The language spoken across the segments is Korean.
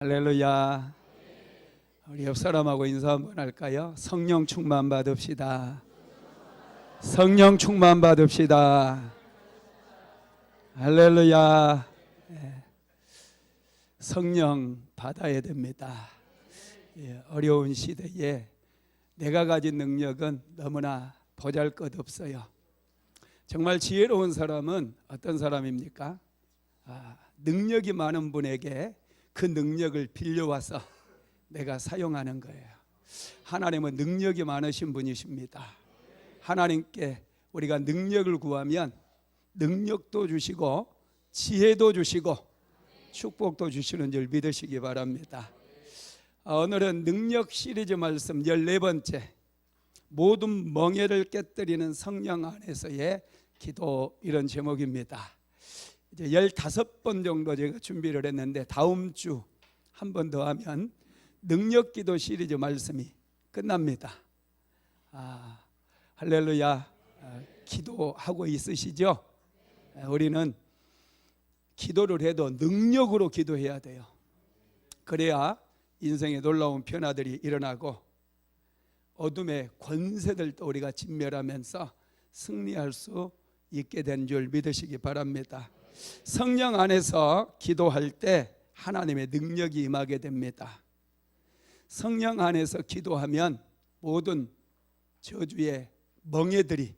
할렐루야. 우리 옆 사람하고 인사 한번 할까요? 성령 충만 받읍시다. 성령 충만 받읍시다. 할렐루야. 성령 받아야 됩니다. 어려운 시대에 내가 가진 능력은 너무나 보잘것없어요. 정말 지혜로운 사람은 어떤 사람입니까? 능력이 많은 분에게 그 능력을 빌려와서 내가 사용하는 거예요. 하나님은 능력이 많으신 분이십니다. 하나님께 우리가 능력을 구하면 능력도 주시고 지혜도 주시고 축복도 주시는 줄 믿으시기 바랍니다. 오늘은 능력 시리즈 말씀 14번째, 모든 멍에를 깨뜨리는 성령 안에서의 기도, 이런 제목입니다. 이제 15번 정도 제가 준비를 했는데 다음 주 한 번 더 하면 능력기도 시리즈 말씀이 끝납니다. 할렐루야. 기도하고 있으시죠? 우리는 기도를 해도 능력으로 기도해야 돼요. 그래야 인생에 놀라운 변화들이 일어나고 어둠의 권세들도 우리가 진멸하면서 승리할 수 있게 된 줄 믿으시기 바랍니다. 성령 안에서 기도할 때 하나님의 능력이 임하게 됩니다. 성령 안에서 기도하면 모든 저주의 멍에들이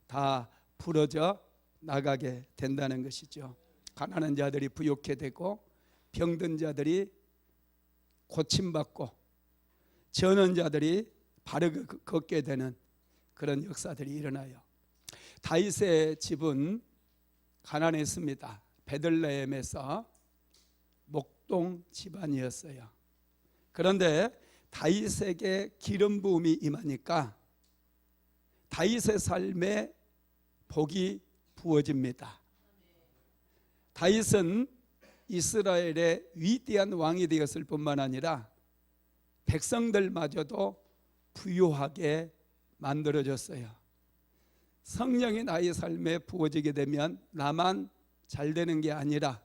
다 부러져 나가게 된다는 것이죠. 가난한 자들이 부욕해 되고 병든 자들이 고침받고 저는 자들이 바르게 걷게 되는 그런 역사들이 일어나요. 다윗의 집은 가난했습니다. 베들레헴에서 목동 집안이었어요. 그런데 다윗에게 기름 부음이 임하니까 다윗의 삶에 복이 부어집니다. 다윗은 이스라엘의 위대한 왕이 되었을 뿐만 아니라 백성들마저도 부유하게 만들어졌어요. 성령이 나의 삶에 부어지게 되면 나만 잘 되는 게 아니라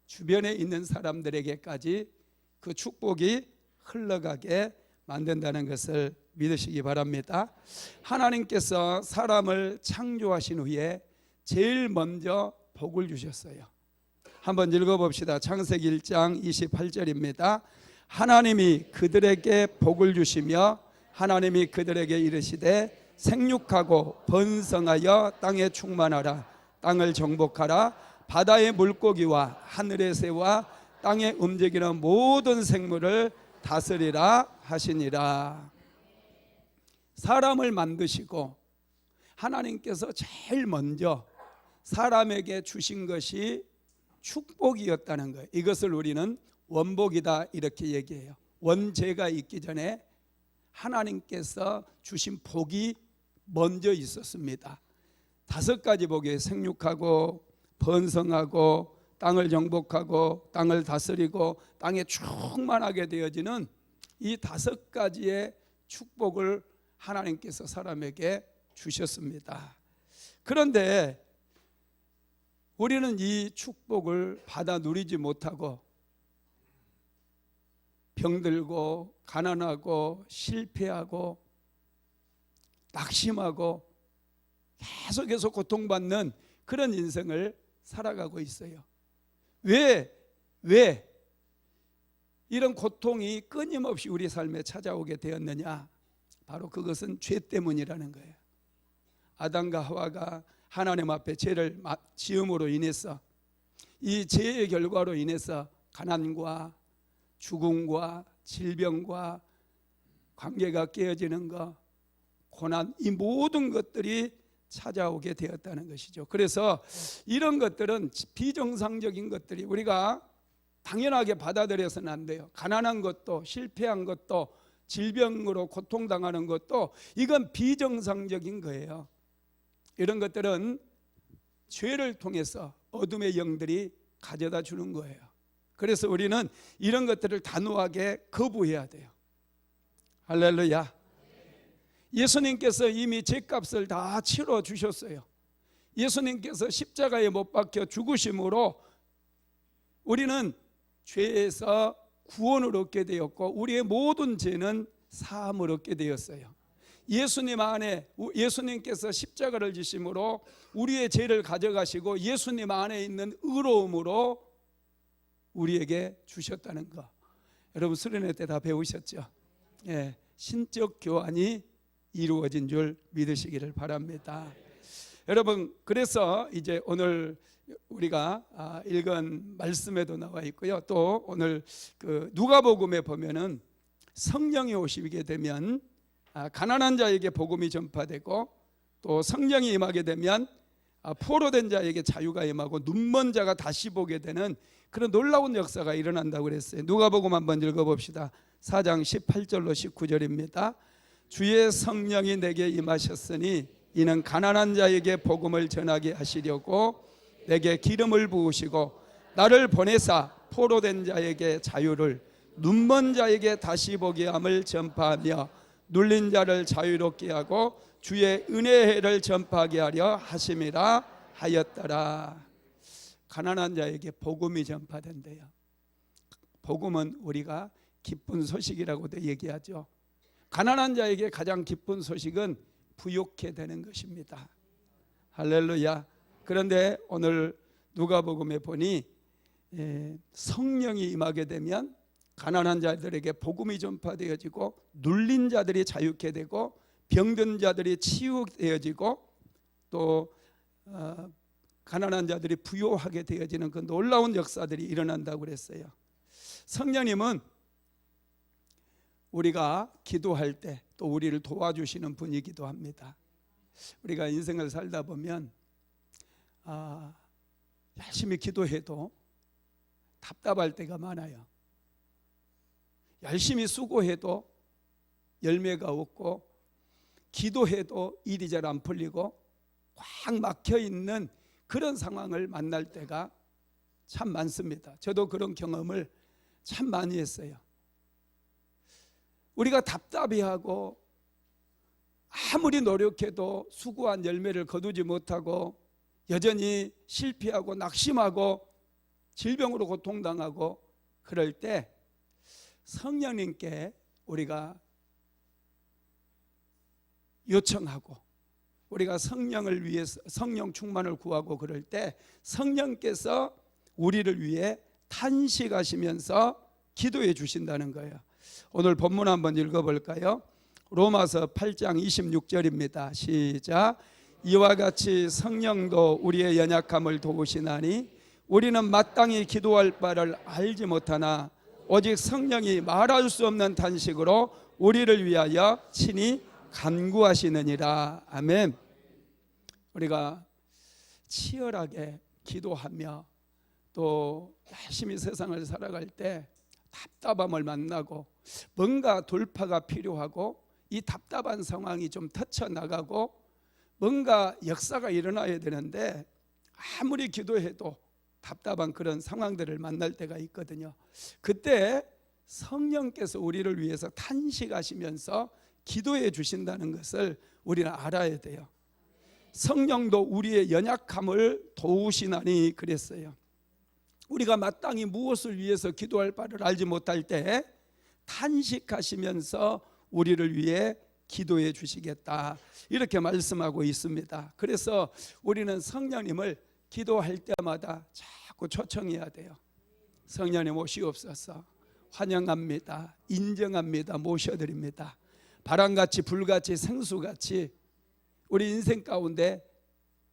주변에 있는 사람들에게까지 그 축복이 흘러가게 만든다는 것을 믿으시기 바랍니다. 하나님께서 사람을 창조하신 후에 제일 먼저 복을 주셨어요. 한번 읽어봅시다. 창세기 1장 28절입니다. 하나님이 그들에게 복을 주시며 하나님이 그들에게 이르시되 생육하고 번성하여 땅에 충만하라. 땅을 정복하라. 바다의 물고기와 하늘의 새와 땅에 움직이는 모든 생물을 다스리라 하시니라. 사람을 만드시고 하나님께서 제일 먼저 사람에게 주신 것이 축복이었다는 거예요. 이것을 우리는 원복이다 이렇게 얘기해요. 원죄가 있기 전에 하나님께서 주신 복이 먼저 있었습니다. 5가지 복이에요. 생육하고 번성하고 땅을 정복하고 땅을 다스리고 땅에 충만하게 되어지는 이 5가지의 축복을 하나님께서 사람에게 주셨습니다. 그런데 우리는 이 축복을 받아 누리지 못하고 병들고 가난하고 실패하고 낙심하고 계속해서 고통받는 그런 인생을 살아가고 있어요. 왜 이런 고통이 끊임없이 우리 삶에 찾아오게 되었느냐? 바로 그것은 죄 때문이라는 거예요. 아담과 하와가 하나님 앞에 죄를 지음으로 인해서 이 죄의 결과로 인해서 가난과 죽음과 질병과 관계가 깨어지는 것, 고난, 이 모든 것들이 찾아오게 되었다는 것이죠. 그래서 이런 것들은 비정상적인 것들이 우리가 당연하게 받아들여서는 안 돼요. 가난한 것도 실패한 것도 질병으로 고통당하는 것도 이건 비정상적인 거예요. 이런 것들은 죄를 통해서 어둠의 영들이 가져다 주는 거예요. 그래서 우리는 이런 것들을 단호하게 거부해야 돼요. 할렐루야. 예수님께서 이미 죄값을 다 치러 주셨어요. 예수님께서 십자가에 못 박혀 죽으심으로 우리는 죄에서 구원을 얻게 되었고 우리의 모든 죄는 사함을 얻게 되었어요. 예수님 안에, 예수님께서 십자가를 지심으로 우리의 죄를 가져가시고 예수님 안에 있는 의로움으로 우리에게 주셨다는 거, 여러분 수련회 때 다 배우셨죠? 예, 신적 교환이 이루어진 줄 믿으시기를 바랍니다. 여러분, 그래서 이제 오늘 우리가 읽은 말씀에도 나와 있고요. 또 오늘 그 누가복음에 보면은 성령이 오시게 되면 가난한 자에게 복음이 전파되고, 또 성령이 임하게 되면 포로된 자에게 자유가 임하고 눈먼 자가 다시 보게 되는 그런 놀라운 역사가 일어난다고 그랬어요. 누가복음 한번 읽어봅시다. 4장 18절로 19절입니다. 주의 성령이 내게 임하셨으니 이는 가난한 자에게 복음을 전하게 하시려고 내게 기름을 부으시고 나를 보내사 포로된 자에게 자유를, 눈먼 자에게 다시 보게 함을 전파하며 눌린 자를 자유롭게 하고 주의 은혜의 해를 전파하게 하려 하심이라 하였더라. 가난한 자에게 복음이 전파된대요. 복음은 우리가 기쁜 소식이라고도 얘기하죠. 가난한 자에게 가장 기쁜 소식은 부욕해 되는 것입니다. 할렐루야. 그런데 오늘 누가복음에 보니 성령이 임하게 되면 가난한 자들에게 복음이 전파되어지고 눌린 자들이 자유케 되고 병든 자들이 치유되어지고 또 가난한 자들이 부요하게 되어지는 그 놀라운 역사들이 일어난다고 그랬어요. 성령님은 우리가 기도할 때 또 우리를 도와주시는 분이기도 합니다. 우리가 인생을 살다 보면 열심히 기도해도 답답할 때가 많아요. 열심히 수고해도 열매가 없고, 기도해도 일이 잘 안 풀리고 꽉 막혀 있는 그런 상황을 만날 때가 참 많습니다. 저도 그런 경험을 참 많이 했어요. 우리가 답답해하고 아무리 노력해도 수고한 열매를 거두지 못하고 여전히 실패하고 낙심하고 질병으로 고통당하고 그럴 때 성령님께 우리가 요청하고 우리가 성령을 위해서 성령 충만을 구하고 그럴 때 성령께서 우리를 위해 탄식하시면서 기도해 주신다는 거예요. 오늘 본문 한번 읽어볼까요? 로마서 8장 26절입니다. 시작. 이와 같이 성령도 우리의 연약함을 도우시나니 우리는 마땅히 기도할 바를 알지 못하나 오직 성령이 말할 수 없는 탄식으로 우리를 위하여 친히 간구하시느니라. 아멘. 우리가 치열하게 기도하며 또 열심히 세상을 살아갈 때 답답함을 만나고 뭔가 돌파가 필요하고 이 답답한 상황이 좀 터쳐나가고 뭔가 역사가 일어나야 되는데 아무리 기도해도 답답한 그런 상황들을 만날 때가 있거든요. 그때 성령께서 우리를 위해서 탄식하시면서 기도해 주신다는 것을 우리는 알아야 돼요. 성령도 우리의 연약함을 도우시나니 그랬어요. 우리가 마땅히 무엇을 위해서 기도할 바를 알지 못할 때 탄식하시면서 우리를 위해 기도해 주시겠다, 이렇게 말씀하고 있습니다. 그래서 우리는 성령님을 기도할 때마다 자꾸 초청해야 돼요. 성령님 오시옵소서. 환영합니다. 인정합니다. 모셔드립니다. 바람같이 불같이 생수같이 우리 인생 가운데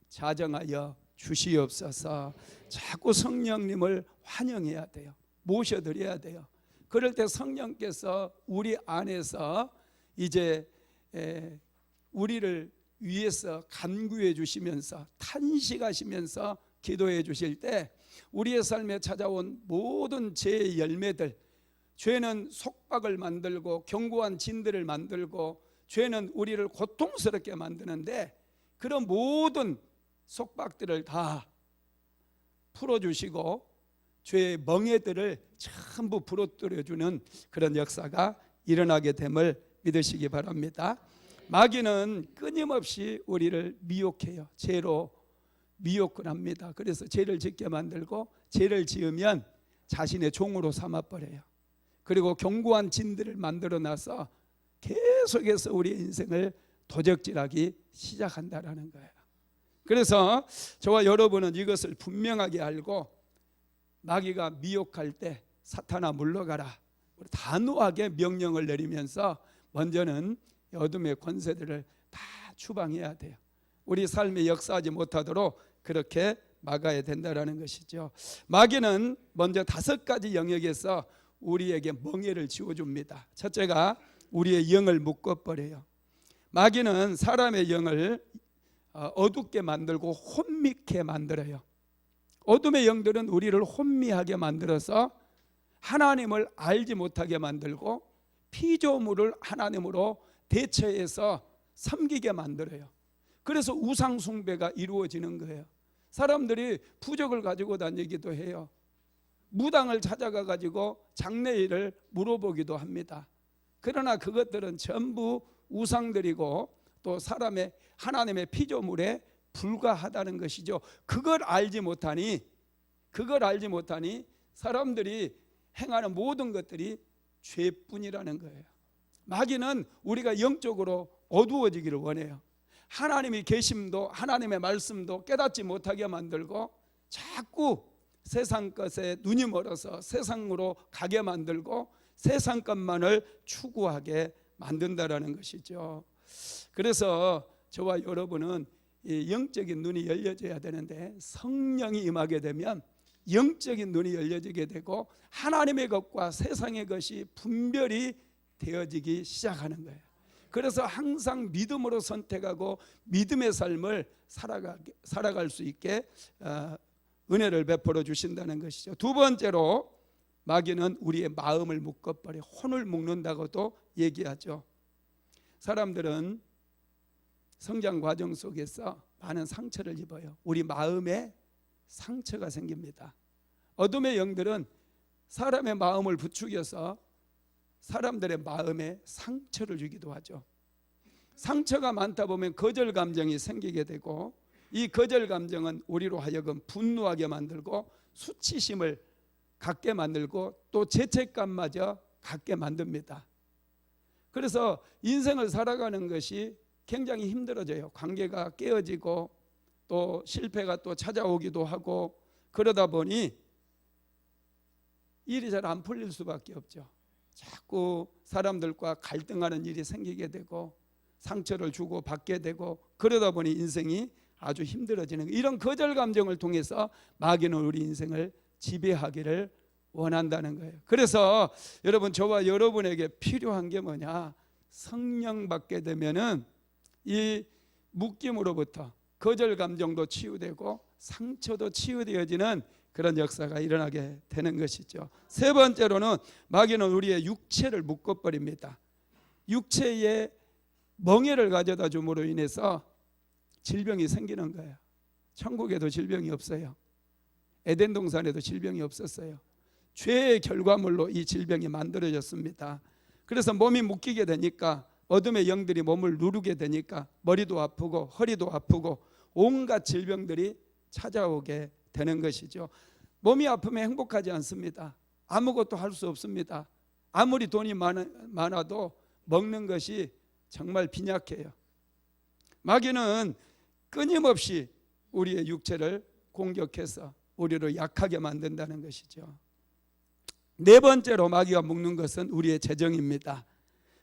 자정하여 주시옵소서. 자꾸 성령님을 환영해야 돼요. 모셔드려야 돼요. 그럴 때 성령께서 우리 안에서 이제 우리를 위해서 간구해 주시면서 탄식하시면서 기도해 주실 때 우리의 삶에 찾아온 모든 죄의 열매들, 죄는 속박을 만들고 견고한 진들을 만들고 죄는 우리를 고통스럽게 만드는데 그런 모든 속박들을 다 풀어주시고 죄의 멍에들을 전부 부러뜨려주는 그런 역사가 일어나게 됨을 믿으시기 바랍니다. 마귀는 끊임없이 우리를 미혹해요. 죄로 미혹을 합니다. 그래서 죄를 짓게 만들고 죄를 지으면 자신의 종으로 삼아버려요. 그리고 견고한 진들을 만들어 놔서 계속해서 우리의 인생을 도적질하기 시작한다라는 거예요. 그래서 저와 여러분은 이것을 분명하게 알고 마귀가 미혹할 때 사탄아 물러가라, 단호하게 명령을 내리면서 먼저는 어둠의 권세들을 다 추방해야 돼요. 우리 삶에 역사하지 못하도록 그렇게 막아야 된다는 것이죠. 마귀는 먼저 5가지 영역에서 우리에게 멍해를 지어줍니다. 첫째가 우리의 영을 묶어버려요. 마귀는 사람의 영을 어둡게 만들고 혼미케 만들어요. 어둠의 영들은 우리를 혼미하게 만들어서 하나님을 알지 못하게 만들고 피조물을 하나님으로 대처해서 섬기게 만들어요. 그래서 우상 숭배가 이루어지는 거예요. 사람들이 부적을 가지고 다니기도 해요. 무당을 찾아가 가지고 장래일을 물어보기도 합니다. 그러나 그것들은 전부 우상들이고 또 사람의 하나님의 피조물에 불과하다는 것이죠. 그걸 알지 못하니 사람들이 행하는 모든 것들이 죄뿐이라는 거예요. 마귀는 우리가 영적으로 어두워지기를 원해요. 하나님의 계심도 하나님의 말씀도 깨닫지 못하게 만들고 자꾸 세상 것에 눈이 멀어서 세상으로 가게 만들고 세상 것만을 추구하게 만든다라는 것이죠. 그래서 저와 여러분은 이 영적인 눈이 열려져야 되는데 성령이 임하게 되면 영적인 눈이 열려지게 되고 하나님의 것과 세상의 것이 분별이 되어지기 시작하는 거예요. 그래서 항상 믿음으로 선택하고 믿음의 삶을 살아갈 수 있게 은혜를 베풀어 주신다는 것이죠. 두 번째로 마귀는 우리의 마음을 묶어버려 혼을 묶는다고도 얘기하죠. 사람들은 성장 과정 속에서 많은 상처를 입어요. 우리 마음에 상처가 생깁니다. 어둠의 영들은 사람의 마음을 부추겨서 사람들의 마음에 상처를 주기도 하죠. 상처가 많다 보면 거절 감정이 생기게 되고 이 거절 감정은 우리로 하여금 분노하게 만들고 수치심을 갖게 만들고 또 죄책감마저 갖게 만듭니다. 그래서 인생을 살아가는 것이 굉장히 힘들어져요. 관계가 깨어지고 또 실패가 또 찾아오기도 하고 그러다 보니 일이 잘 안 풀릴 수밖에 없죠. 자꾸 사람들과 갈등하는 일이 생기게 되고 상처를 주고 받게 되고 그러다 보니 인생이 아주 힘들어지는 거예요. 이런 거절 감정을 통해서 마귀는 우리 인생을 지배하기를 원한다는 거예요. 그래서 여러분 저와 여러분에게 필요한 게 뭐냐? 성령 받게 되면은 이 묶임으로부터 거절 감정도 치유되고 상처도 치유되어지는 그런 역사가 일어나게 되는 것이죠. 세 번째로는 마귀는 우리의 육체를 묶어버립니다. 육체에 멍에를 가져다 줌으로 인해서 질병이 생기는 거예요. 천국에도 질병이 없어요. 에덴 동산에도 질병이 없었어요. 죄의 결과물로 이 질병이 만들어졌습니다. 그래서 몸이 묶이게 되니까 어둠의 영들이 몸을 누르게 되니까 머리도 아프고 허리도 아프고 온갖 질병들이 찾아오게 되는 것이죠. 몸이 아프면 행복하지 않습니다. 아무것도 할 수 없습니다. 아무리 돈이 많아도 먹는 것이 정말 빈약해요. 마귀는 끊임없이 우리의 육체를 공격해서 우리를 약하게 만든다는 것이죠. 네 번째로 마귀가 묶는 것은 우리의 재정입니다.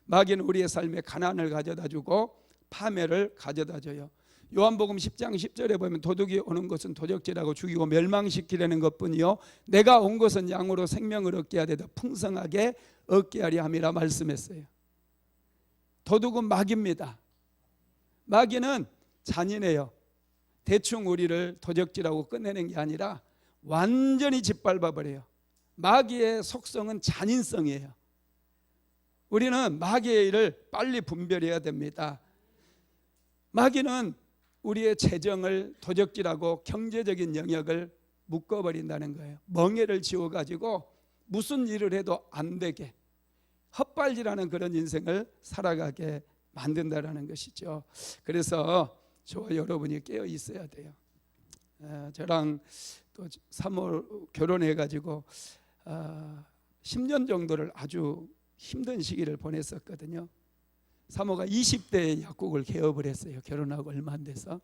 마귀는 우리의 삶에 가난을 가져다 주고 파멸을 가져다 줘요. 요한복음 10장 10절에 보면 도둑이 오는 것은 도적질하고 죽이고 멸망시키려는 것뿐이요 내가 온 것은 양으로 생명을 얻게 하되 더 풍성하게 얻게 하려 함이라 말씀했어요. 도둑은 마귀입니다. 마귀는 잔인해요. 대충 우리를 도적질하고 끝내는 게 아니라 완전히 짓밟아버려요. 마귀의 속성은 잔인성이에요. 우리는 마귀의 일을 빨리 분별해야 됩니다. 마귀는 우리의 재정을 도적질하고 경제적인 영역을 묶어버린다는 거예요. 멍에를 지워가지고 무슨 일을 해도 안 되게 헛발질하는 그런 인생을 살아가게 만든다는 것이죠. 그래서 저와 여러분이 깨어 있어야 돼요. 저랑 또 3월 결혼해가지고 10년 정도를 아주 힘든 시기를 보냈었거든요. 사모가 20대에 약국을 개업을 했어요. 결혼하고 얼마 안 돼서.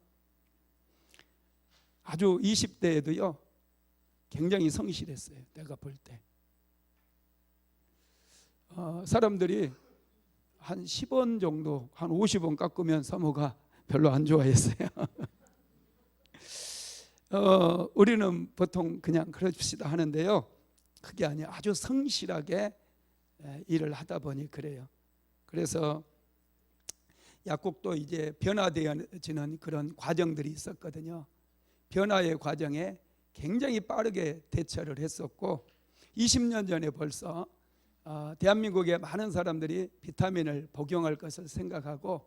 아주 20대에도요 굉장히 성실했어요. 내가 볼 때. 사람들이 한 10원 정도, 한 50원 깎으면 사모가 별로 안 좋아했어요. 우리는 보통 그냥 그럽시다 하는데요, 그게 아니에요. 아주 성실하게 일을 하다 보니 그래요. 그래서 약국도 이제 변화되어지는 그런 과정들이 있었거든요. 변화의 과정에 굉장히 빠르게 대처를 했었고, 20년 전에 벌써 대한민국의 많은 사람들이 비타민을 복용할 것을 생각하고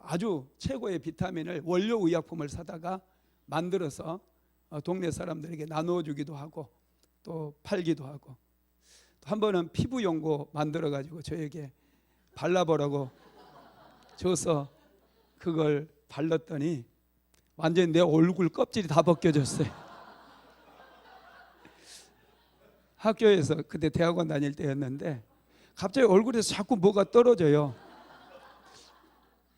아주 최고의 비타민을 원료 의약품을 사다가 만들어서 동네 사람들에게 나누어주기도 하고 또 팔기도 하고, 또 한 번은 피부 연고 만들어 가지고 저에게 발라보라고 줘서 그걸 발랐더니 완전히 내 얼굴 껍질이 다 벗겨졌어요. 학교에서 그때 대학원 다닐 때였는데 갑자기 얼굴에서 자꾸 뭐가 떨어져요.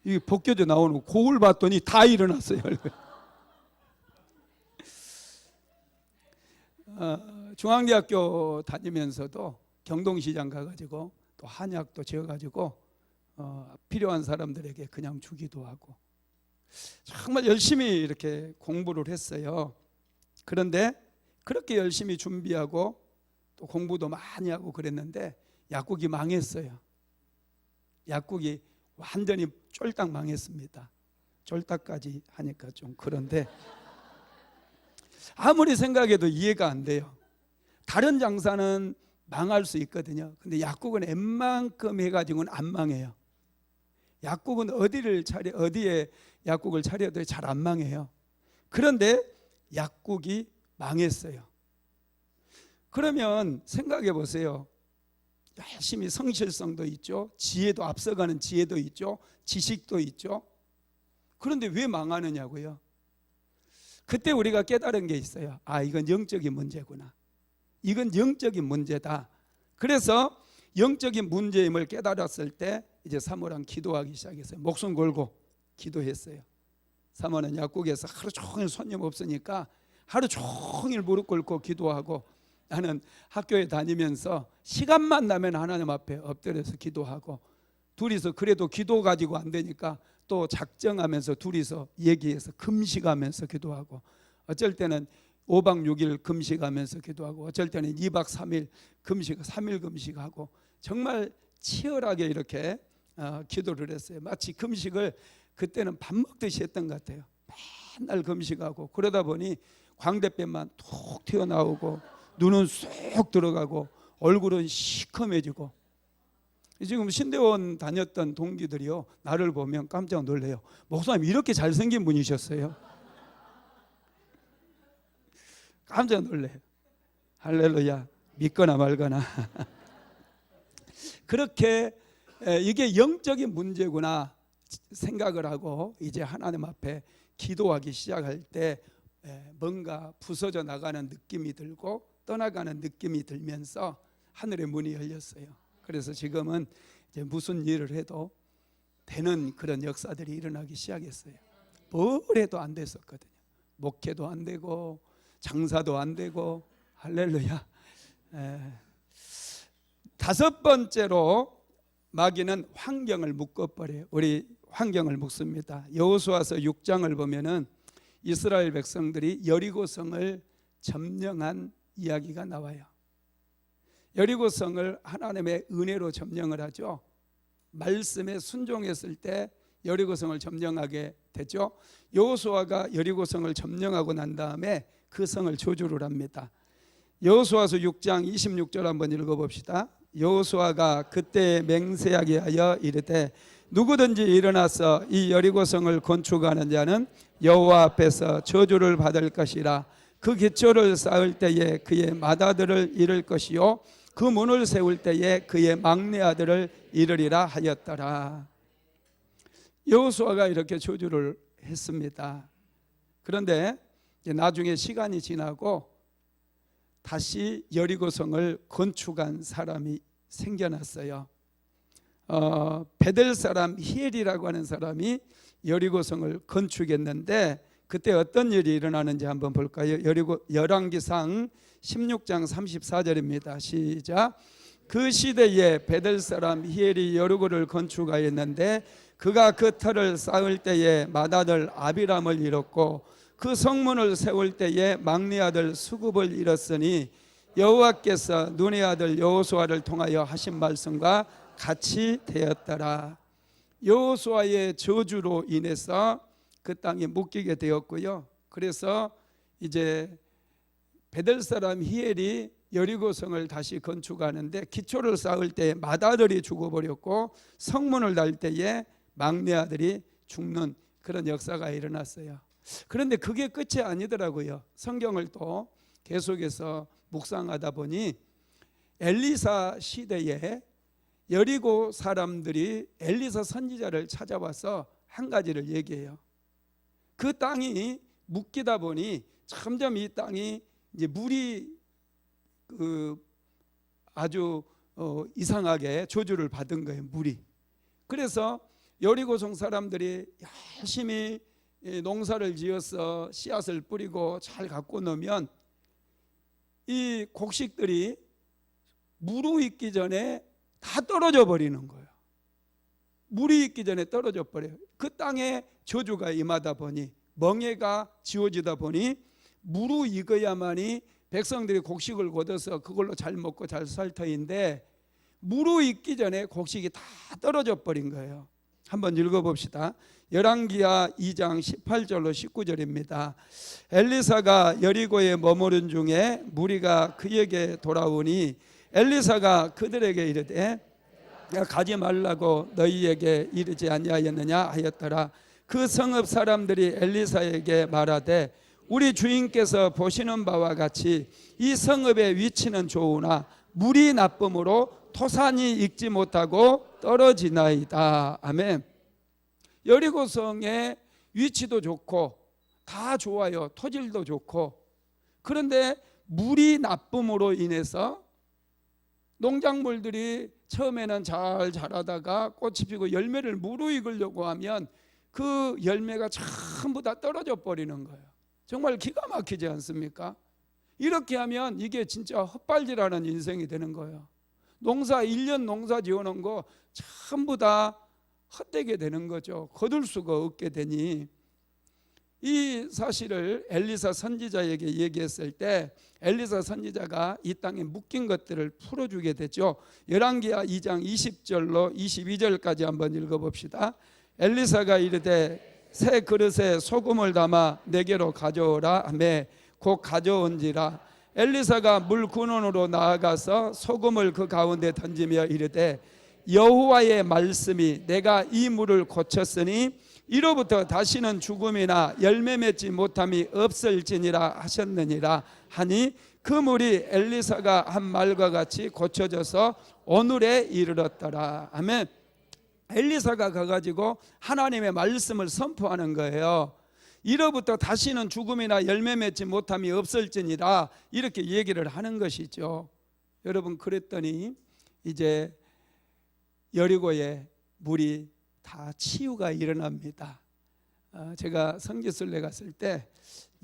이게 벗겨져 나오는 거. 거울 봤더니 다 일어났어요. 중앙대학교 다니면서도 경동시장 가가지고 또 한약도 지어가지고 필요한 사람들에게 그냥 주기도 하고 정말 열심히 이렇게 공부를 했어요. 그런데 그렇게 열심히 준비하고 또 공부도 많이 하고 그랬는데 약국이 망했어요. 약국이 완전히 쫄딱 망했습니다. 쫄딱까지 하니까 좀 그런데 아무리 생각해도 이해가 안 돼요. 다른 장사는 망할 수 있거든요. 근데 약국은 웬만큼 해가지고는 안 망해요. 약국은 어디에 약국을 차려도 잘 안 망해요. 그런데 약국이 망했어요. 그러면 생각해 보세요. 열심히 성실성도 있죠. 지혜도 앞서가는 지혜도 있죠. 지식도 있죠. 그런데 왜 망하느냐고요. 그때 우리가 깨달은 게 있어요. 이건 영적인 문제구나. 이건 영적인 문제다. 그래서 영적인 문제임을 깨달았을 때 이제 사모랑 기도하기 시작했어요. 목숨 걸고 기도했어요. 사모는 약국에서 하루 종일 손님 없으니까 하루 종일 무릎 꿇고 기도하고, 나는 학교에 다니면서 시간만 나면 하나님 앞에 엎드려서 기도하고, 둘이서 그래도 기도 가지고 안 되니까 또 작정하면서 둘이서 얘기해서 금식하면서 기도하고, 어쩔 때는 5박 6일 금식하면서 기도하고, 어쩔 때는 2박 3일 금식, 3일 금식하고, 정말 치열하게 이렇게 기도를 했어요. 마치 금식을 그때는 밥 먹듯이 했던 것 같아요. 맨날 금식하고, 그러다 보니 광대뼈만 툭 튀어나오고 눈은 쏙 들어가고 얼굴은 시커매지고, 지금 신대원 다녔던 동기들이요, 나를 보면 깜짝 놀래요. 목사님 이렇게 잘생긴 분이셨어요? 깜짝 놀래요. 할렐루야. 믿거나 말거나. 그렇게 이게 영적인 문제구나 생각을 하고 이제 하나님 앞에 기도하기 시작할 때 뭔가 부서져 나가는 느낌이 들고 떠나가는 느낌이 들면서 하늘의 문이 열렸어요. 그래서 지금은 이제 무슨 일을 해도 되는 그런 역사들이 일어나기 시작했어요. 뭘 해도 안 됐었거든요. 목회도 안 되고 장사도 안 되고. 할렐루야. 다섯 번째로 마귀는 환경을 묶어버려요. 우리 환경을 묶습니다. 여호수아서 6장을 보면은 이스라엘 백성들이 여리고성을 점령한 이야기가 나와요. 여리고성을 하나님의 은혜로 점령을 하죠. 말씀에 순종했을 때 여리고성을 점령하게 되죠. 여호수아가 여리고성을 점령하고 난 다음에 그 성을 저주를 합니다. 여호수아서 6장 26절 한번 읽어봅시다. 여호수아가 그때 맹세하게 하여 이르되 누구든지 일어나서 이 여리고성을 건축하는 자는 여호와 앞에서 저주를 받을 것이라. 그 기초를 쌓을 때에 그의 맏아들을 잃을 것이요 그 문을 세울 때에 그의 막내 아들을 잃으리라 하였더라. 여호수아가 이렇게 저주를 했습니다. 그런데 나중에 시간이 지나고 다시 여리고성을 건축한 사람이 생겨났어요. 베델 사람 히엘이라고 하는 사람이 여리고성을 건축했는데 그때 어떤 일이 일어나는지 한번 볼까요? 열왕기상 16장 34절입니다. 시작. 그 시대에 베델 사람 히엘이 여리고를 건축하였는데 그가 그 터를 쌓을 때에 맏아들 아비람을 잃었고 그 성문을 세울 때에 막내 아들 수굽을 잃었으니 여호와께서 눈의 아들 여호수아를 통하여 하신 말씀과 같이 되었더라. 여호수아의 저주로 인해서 그 땅이 묶이게 되었고요. 그래서 이제 베델 사람 히엘이 여리고성을 다시 건축하는데 기초를 쌓을 때 맏아들이 죽어버렸고 성문을 달 때에 막내 아들이 죽는 그런 역사가 일어났어요. 그런데 그게 끝이 아니더라고요. 성경을 또 계속해서 묵상하다 보니 엘리사 시대에 여리고 사람들이 엘리사 선지자를 찾아와서 한 가지를 얘기해요. 그 땅이 묶이다 보니 점점 이 땅이 이제 물이 아주 이상하게 저주를 받은 거예요. 물이. 그래서 여리고성 사람들이 열심히 농사를 지어서 씨앗을 뿌리고 잘 갖고 놓으면 이 곡식들이 무르익기 전에 다 떨어져 버리는 거예요. 물이 있기 전에 떨어져 버려요. 그 땅에 저주가 임하다 보니 멍해가 지워지다 보니 무르익어야만이 백성들이 곡식을 거둬서 그걸로 잘 먹고 잘 살 터인데 무르익기 전에 곡식이 다 떨어져 버린 거예요. 한번 읽어봅시다. 열왕기하 2장 18절로 19절입니다. 엘리사가 여리고에 머무른 중에 무리가 그에게 돌아오니 엘리사가 그들에게 이르되 가지 말라고 너희에게 이르지 아니하였느냐 하였더라. 그 성읍 사람들이 엘리사에게 말하되 우리 주인께서 보시는 바와 같이 이 성읍의 위치는 좋으나 물이 나쁨으로 토산이 익지 못하고 떨어지나이다. 아멘. 여리고성의 위치도 좋고 다 좋아요. 토질도 좋고. 그런데 물이 나쁨으로 인해서 농작물들이 처음에는 잘 자라다가 꽃이 피고 열매를 무르익으려고 하면 그 열매가 전부 다 떨어져 버리는 거예요. 정말 기가 막히지 않습니까? 이렇게 하면 이게 진짜 헛발질하는 인생이 되는 거예요. 농사 1년 농사 지어놓은 거 전부 다 헛되게 되는 거죠. 거둘 수가 없게 되니 이 사실을 엘리사 선지자에게 얘기했을 때 엘리사 선지자가 이 땅에 묶인 것들을 풀어주게 되죠. 열왕기하 2장 20절로 22절까지 한번 읽어봅시다. 엘리사가 이르되 새 그릇에 소금을 담아 내게로 가져오라 하매 곧 가져온지라. 엘리사가 물 근원으로 나아가서 소금을 그 가운데 던지며 이르되 여호와의 말씀이 내가 이 물을 고쳤으니 이로부터 다시는 죽음이나 열매 맺지 못함이 없을지니라 하셨느니라 하니 그 물이 엘리사가 한 말과 같이 고쳐져서 오늘에 이르렀더라. 아멘. 엘리사가 가가지고 하나님의 말씀을 선포하는 거예요. 이로부터 다시는 죽음이나 열매 맺지 못함이 없을지니라 이렇게 얘기를 하는 것이죠. 여러분, 그랬더니 이제 여리고에 물이 다 치유가 일어납니다. 제가 성지순례 갔을 때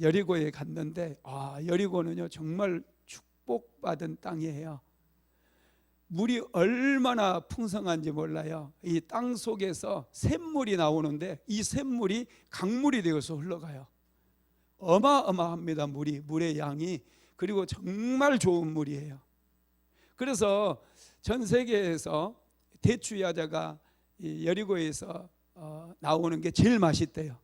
여리고에 갔는데 여리고는요 정말 축복받은 땅이에요. 물이 얼마나 풍성한지 몰라요. 이 땅 속에서 샘물이 나오는데 이 샘물이 강물이 되어서 흘러가요. 어마어마합니다. 물의 양이. 그리고 정말 좋은 물이에요. 그래서 전 세계에서 대추야자가 여리고에서 나오는 게 제일 맛있대요.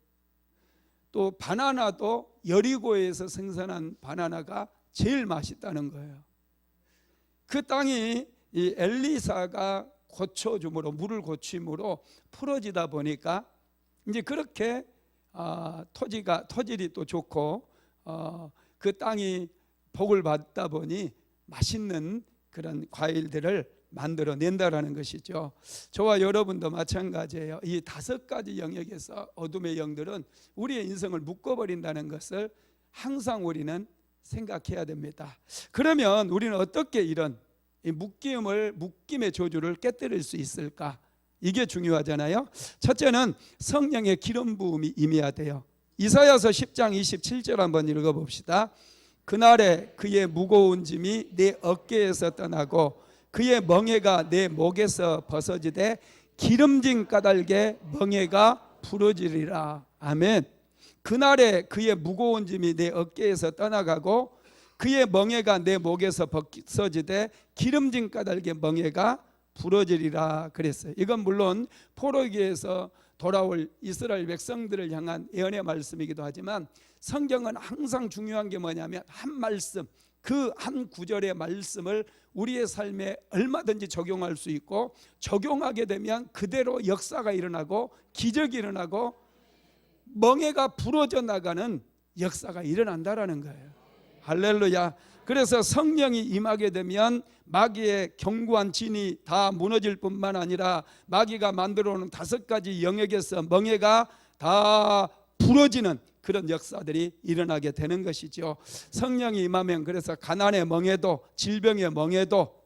또 바나나도 여리고에서 생산한 바나나가 제일 맛있다는 거예요. 그 땅이 이 엘리사가 고쳐줌으로 물을 고침으로 풀어지다 보니까 이제 그렇게 토질이 또 좋고 그 땅이 복을 받다 보니 맛있는 그런 과일들을 만들어낸다라는 것이죠. 저와 여러분도 마찬가지예요. 이 5가지 영역에서 어둠의 영들은 우리의 인생을 묶어버린다는 것을 항상 우리는 생각해야 됩니다. 그러면 우리는 어떻게 이런 묶임의 저주를 깨뜨릴 수 있을까? 이게 중요하잖아요. 첫째는 성령의 기름 부음이 임해야 돼요. 이사야서 10장 27절 한번 읽어봅시다. 그날에 그의 무거운 짐이 내 어깨에서 떠나고 그의 멍에가 내 목에서 벗어지되 기름진 까닭에 멍에가 부러지리라. 아멘. 그날에 그의 무거운 짐이 내 어깨에서 떠나가고 그의 멍에가 내 목에서 벗어지되 기름진 까닭에 멍에가 부러지리라 그랬어요. 이건 물론 포로기에서 돌아올 이스라엘 백성들을 향한 예언의 말씀이기도 하지만 성경은 항상 중요한 게 뭐냐면 한 말씀, 그 한 구절의 말씀을 우리의 삶에 얼마든지 적용할 수 있고 적용하게 되면 그대로 역사가 일어나고 기적이 일어나고 멍에가 부러져 나가는 역사가 일어난다라는 거예요. 할렐루야. 그래서 성령이 임하게 되면 마귀의 견고한 진이 다 무너질 뿐만 아니라 마귀가 만들어 놓은 5가지 영역에서 멍에가 다 부러지는 그런 역사들이 일어나게 되는 것이죠. 성령이 임하면 그래서 가난의 멍에도, 질병의 멍에도,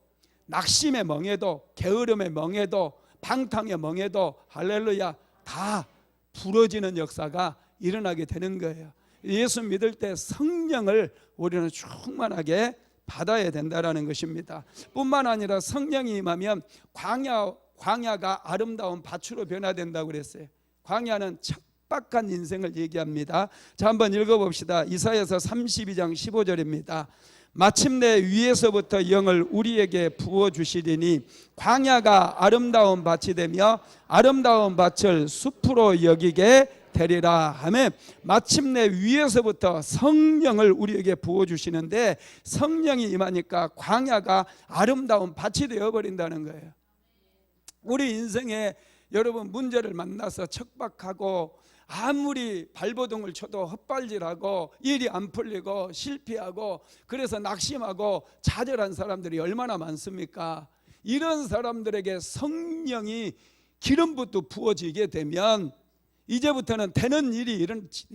낙심의 멍에도, 게으름의 멍에도, 방탕의 멍에도 할렐루야 다 부러지는 역사가 일어나게 되는 거예요. 예수 믿을 때 성령을 우리는 충만하게 받아야 된다라는 것입니다. 뿐만 아니라 성령이 임하면 광야가 아름다운 밭으로 변화된다고 그랬어요. 광야는 척박한 인생을 얘기합니다. 자, 한번 읽어봅시다. 이사야서 32장 15절입니다. 마침내 위에서부터 영을 우리에게 부어주시리니 광야가 아름다운 밭이 되며 아름다운 밭을 숲으로 여기게 되리라 하면 마침내 위에서부터 성령을 우리에게 부어주시는데 성령이 임하니까 광야가 아름다운 밭이 되어버린다는 거예요. 우리 인생에 여러분 문제를 만나서 척박하고 아무리 발버둥을 쳐도 헛발질하고 일이 안 풀리고 실패하고 그래서 낙심하고 좌절한 사람들이 얼마나 많습니까? 이런 사람들에게 성령이 기름부터 부어지게 되면 이제부터는 되는 일이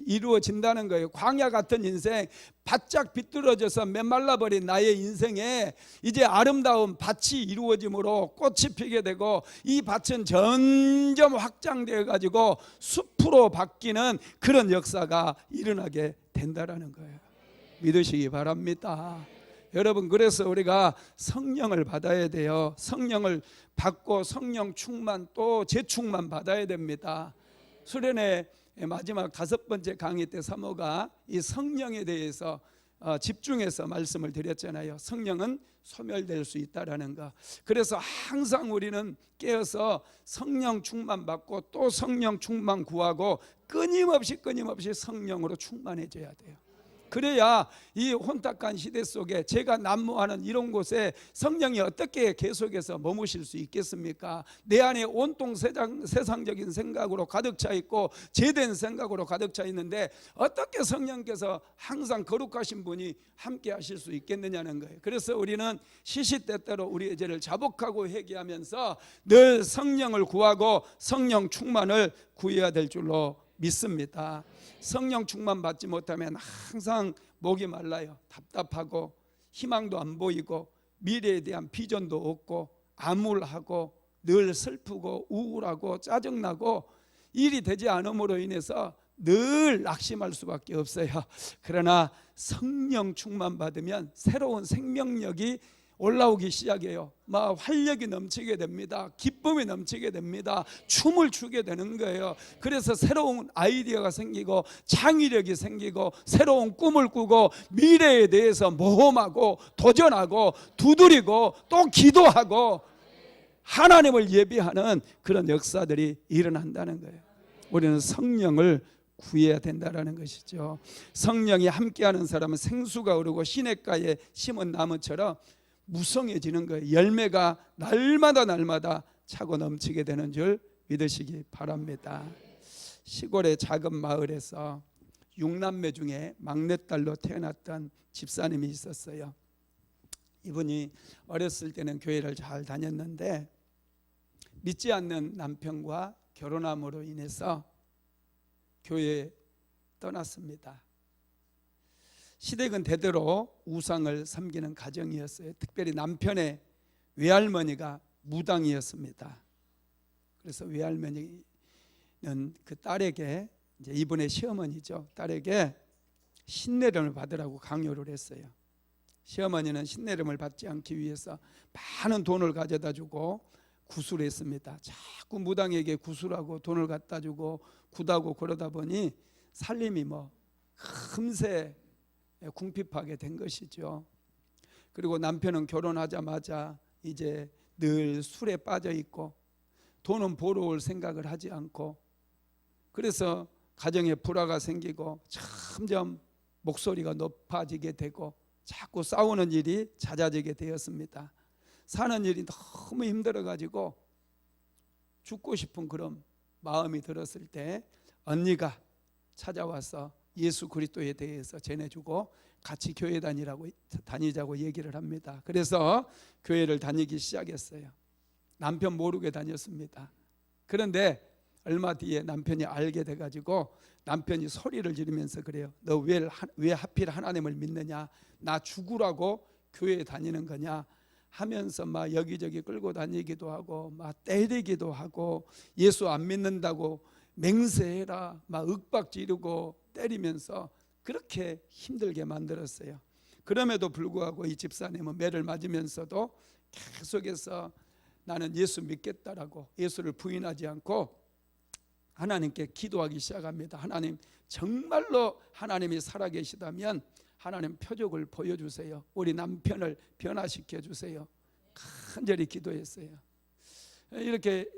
이루어진다는 거예요. 광야 같은 인생, 바짝 비뚤어져서 메말라버린 나의 인생에 이제 아름다운 밭이 이루어짐으로 꽃이 피게 되고 이 밭은 점점 확장되어 가지고 숲으로 바뀌는 그런 역사가 일어나게 된다는 거예요. 믿으시기 바랍니다. 여러분, 그래서 우리가 성령을 받아야 돼요. 성령을 받고 성령 충만 또 재충만 받아야 됩니다. 수련회 마지막 5번째 강의 때 사모가 이 성령에 대해서 집중해서 말씀을 드렸잖아요. 성령은 소멸될 수 있다라는 거. 그래서 항상 우리는 깨어서 성령 충만 받고 또 성령 충만 구하고 끊임없이 성령으로 충만해져야 돼요. 그래야 이 혼탁한 시대 속에 제가 난무하는 이런 곳에 성령이 어떻게 계속해서 머무실 수 있겠습니까? 내 안에 온통 세상적인 생각으로 가득 차 있고 죄된 생각으로 가득 차 있는데 어떻게 성령께서 항상 거룩하신 분이 함께 하실 수 있겠느냐는 거예요. 그래서 우리는 시시때때로 우리의 죄를 자복하고 회개하면서 늘 성령을 구하고 성령 충만을 구해야 될 줄로 믿습니다. 성령 충만 받지 못하면 항상 목이 말라요. 답답하고 희망도 안 보이고 미래에 대한 비전도 없고 암울하고 늘 슬프고 우울하고 짜증나고 일이 되지 않음으로 인해서 늘 낙심할 수밖에 없어요. 그러나 성령 충만 받으면 새로운 생명력이 올라오기 시작해요. 막 활력이 넘치게 됩니다. 기쁨이 넘치게 됩니다. 춤을 추게 되는 거예요. 그래서 새로운 아이디어가 생기고 창의력이 생기고 새로운 꿈을 꾸고 미래에 대해서 모험하고 도전하고 두드리고 또 기도하고 하나님을 예비하는 그런 역사들이 일어난다는 거예요. 우리는 성령을 구해야 된다는 것이죠. 성령이 함께하는 사람은 생수가 오르고 시냇가에 심은 나무처럼 무성해지는 거예요. 열매가 날마다 차고 넘치게 되는 줄 믿으시기 바랍니다. 시골의 작은 마을에서 6남매 중에 막내딸로 태어났던 집사님이 있었어요. 이분이 어렸을 때는 교회를 잘 다녔는데 믿지 않는 남편과 결혼함으로 인해서 교회에 떠났습니다. 시댁은 대대로 우상을 섬기는 가정이었어요. 특별히 남편의 외할머니가 무당이었습니다. 그래서 외할머니는 그 딸에게, 이제 이분의 시어머니죠, 딸에게 신내림을 받으라고 강요를 했어요. 시어머니는 신내림을 받지 않기 위해서 많은 돈을 가져다 주고 구술을 했습니다. 자꾸 무당에게 구술하고 돈을 갖다 주고 굿하고 그러다 보니 살림이 금세 궁핍하게 된 것이죠. 그리고 남편은 결혼하자마자 이제 늘 술에 빠져 있고 돈은 벌어올 생각을 하지 않고, 그래서 가정에 불화가 생기고 점점 목소리가 높아지게 되고 자꾸 싸우는 일이 잦아지게 되었습니다. 사는 일이 너무 힘들어가지고 죽고 싶은 그런 마음이 들었을 때 언니가 찾아와서 예수 그리스도에 대해서 전해주고 같이 교회 다니자고 얘기를 합니다. 그래서 교회를 다니기 시작했어요. 남편 모르게 다녔습니다. 그런데 얼마 뒤에 남편이 알게 돼가지고 남편이 소리를 지르면서 그래요. 너 왜 하필 하나님을 믿느냐? 나 죽으라고 교회에 다니는 거냐? 하면서 막 여기저기 끌고 다니기도 하고 막 때리기도 하고 예수 안 믿는다고 맹세해라 막 윽박 지르고 때리면서 그렇게 힘들게 만들었어요. 그럼에도 불구하고 이 집사님은 매를 맞으면서도 계속해서 나는 예수 믿겠다라고 예수를 부인하지 않고 하나님께 기도하기 시작합니다. 하나님, 정말로 하나님이 살아계시다면 하나님 표적을 보여주세요. 우리 남편을 변화시켜 주세요. 간절히 기도했어요. 이렇게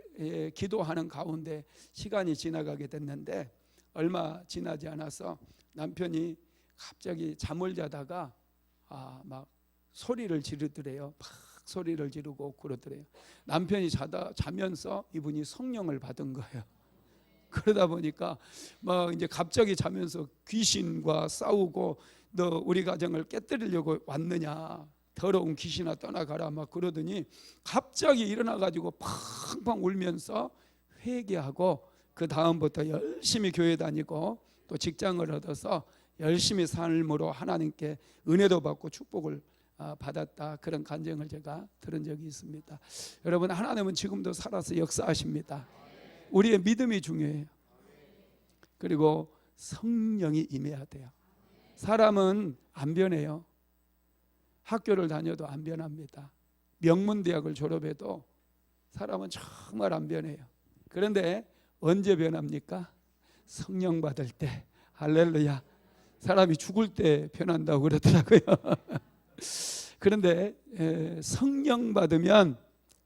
기도하는 가운데 시간이 지나가게 됐는데 얼마 지나지 않아서 남편이 갑자기 잠을 자다가 막 소리를 지르더래요. 막 소리를 지르고 그러더래요. 남편이 자면서 이분이 성령을 받은 거예요. 그러다 보니까 막 이제 갑자기 자면서 귀신과 싸우고 너 우리 가정을 깨뜨리려고 왔느냐, 더러운 귀신아 떠나가라 막 그러더니 갑자기 일어나 가지고 팡팡 울면서 회개하고 그 다음부터 열심히 교회 다니고 또 직장을 얻어서 열심히 삶으로 하나님께 은혜도 받고 축복을 받았다, 그런 간증을 제가 들은 적이 있습니다. 여러분, 하나님은 지금도 살아서 역사하십니다. 우리의 믿음이 중요해요. 그리고 성령이 임해야 돼요. 사람은 안 변해요. 학교를 다녀도 안 변합니다. 명문대학을 졸업해도 사람은 정말 안 변해요. 그런데 언제 변합니까? 성령 받을 때. 할렐루야. 사람이 죽을 때 변한다고 그러더라고요. 그런데 성령 받으면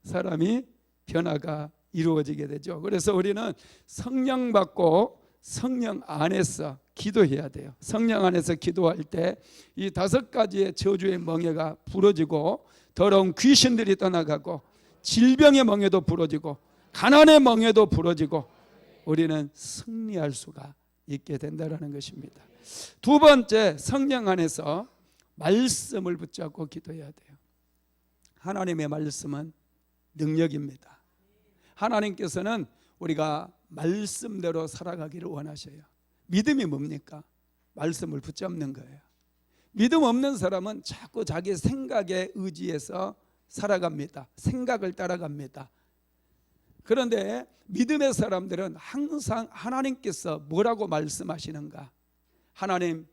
사람이 변화가 이루어지게 되죠. 그래서 우리는 성령 받고 성령 안에서 기도해야 돼요. 성령 안에서 기도할 때 이 5가지의 저주의 멍에가 부러지고 더러운 귀신들이 떠나가고 질병의 멍에도 부러지고 가난의 멍에도 부러지고 우리는 승리할 수가 있게 된다는 것입니다. 두 번째, 성령 안에서 말씀을 붙잡고 기도해야 돼요. 하나님의 말씀은 능력입니다. 하나님께서는 우리가 말씀대로 살아가기를 원하셔요. 믿음이 뭡니까? 말씀을 붙잡는 거예요. 믿음 없는 사람은 자꾸 자기 생각에 의지해서 살아갑니다. 생각을 따라갑니다. 그런데 믿음의 사람들은 항상 하나님께서 뭐라고 말씀하시는가, 하나님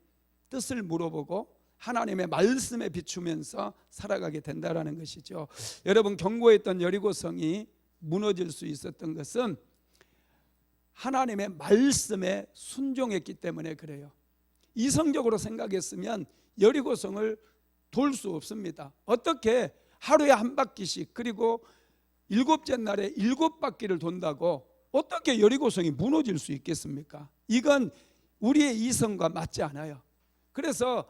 뜻을 물어보고 하나님의 말씀에 비추면서 살아가게 된다는 것이죠. 여러분, 견고했던 여리고성이 무너질 수 있었던 것은 하나님의 말씀에 순종했기 때문에 그래요. 이성적으로 생각했으면 여리고성을 돌 수 없습니다. 어떻게 하루에 한 바퀴씩, 그리고 7째 날에 7바퀴를 돈다고 어떻게 여리고성이 무너질 수 있겠습니까? 이건 우리의 이성과 맞지 않아요. 그래서